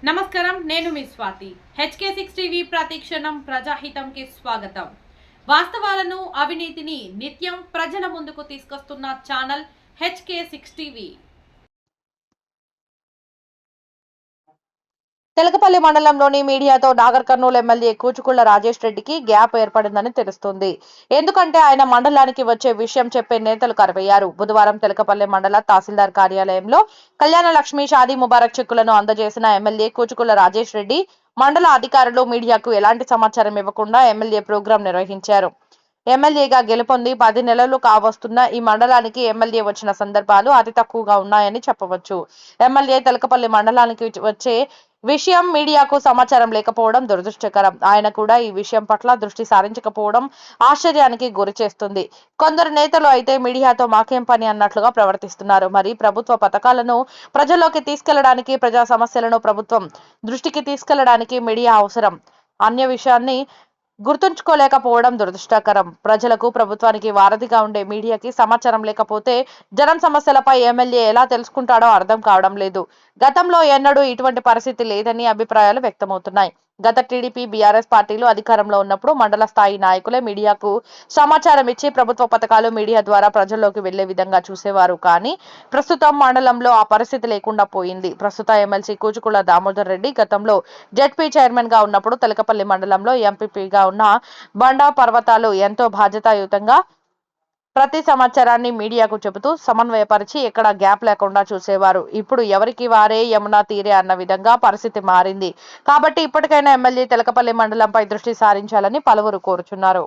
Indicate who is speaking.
Speaker 1: నమస్కారం, నేను మీ Swathi. HK6 TV ప్రతిక్షణం ప్రజాహితంకి స్వాగతం. వాస్తవాలను, అవినీతిని నిత్యం ప్రజల ముందుకు తీసుకొస్తున్న ఛానల్ HK6 టీవీ.
Speaker 2: తెలకపల్లి మండలంలోని మీడియాతో నాగర్ కర్నూలు ఎమ్మెల్యే కూచుకుళ్ల రాజేష్ రెడ్డికి గ్యాప్ ఏర్పడిందని తెలుస్తుంది. ఎందుకంటే ఆయన మండలానికి వచ్చే విషయం చెప్పే నేతలు కరువయ్యారు. బుధవారం తెలకపల్లి మండల తహసీల్దార్ కార్యాలయంలో కళ్యాణ లక్ష్మి షాదీ ముబారక్ చెక్కులను అందజేసిన ఎమ్మెల్యే కూచుకుళ్ల రాజేష్ రెడ్డి మండల అధికారులు మీడియాకు ఎలాంటి సమాచారం ఇవ్వకుండా ఎమ్మెల్యే ప్రోగ్రాం నిర్వహించారు. ఎమ్మెల్యేగా గెలుపొంది 10 నెలలు కావస్తున్న ఈ మండలానికి ఎమ్మెల్యే వచ్చిన సందర్భాలు అతి తక్కువగా ఉన్నాయని చెప్పవచ్చు. ఎమ్మెల్యే తెలకపల్లి మండలానికి వచ్చే విషయం మీడియాకు సమాచారం లేకపోవడం దురదృష్టకరం. ఆయన కూడా ఈ విషయం పట్ల దృష్టి సారించకపోవడం ఆశ్చర్యానికి గురి చేస్తుంది. కొందరు నేతలు అయితే మీడియాతో మాకేం పని అన్నట్లుగా ప్రవర్తిస్తున్నారు. మరి ప్రభుత్వ పథకాలను ప్రజల్లోకి తీసుకెళ్లడానికి, ప్రజా సమస్యలను ప్రభుత్వం దృష్టికి తీసుకెళ్లడానికి మీడియా అవసరం అనే విషయాన్ని గుర్తుంచుకోలేకపోవడం దురదృష్టకరం. ప్రజలకు, ప్రభుత్వానికి వారధిగా ఉండే మీడియాకి సమాచారం లేకపోతే జనం సమస్యలపై ఎమ్మెల్యే ఎలా తెలుసుకుంటాడో అర్థం కావడం లేదు. గతంలో ఎన్నడూ ఇటువంటి పరిస్థితి లేదని అభిప్రాయాలు వ్యక్తమవుతున్నాయి. గత టీడీపీ, బీఆర్ఎస్ పార్టీలు అధికారంలో ఉన్నప్పుడు మండల స్థాయి నాయకులే మీడియాకు సమాచారం ఇచ్చి ప్రభుత్వ పథకాలు మీడియా ద్వారా ప్రజల్లోకి వెళ్లే విధంగా చూసేవారు. కానీ ప్రస్తుతం మండలంలో ఆ పరిస్థితి లేకుండా పోయింది. ప్రస్తుత ఎమ్మెల్సీ కూచుకుళ్ల దామోదర్ రెడ్డి గతంలో జెడ్పీ చైర్మన్ గా ఉన్నప్పుడు తెలకపల్లి మండలంలో ఎంపీపీగా ఉన్న బండా పర్వతాలు ఎంతో బాధ్యతాయుతంగా ప్రతి సమాచారాన్ని మీడియాకు చెబుతూ సమన్వయపరిచి ఎక్కడ గ్యాప్ లేకుండా చూసేవారు. ఇప్పుడు ఎవరికి వారే యమునా తీరే అన్న విధంగా పరిస్థితి మారింది. కాబట్టి ఇప్పటికైనా ఎమ్మెల్యే తెలకపల్లి మండలంపై దృష్టి సారించాలని పలువురు కోరుచున్నారు.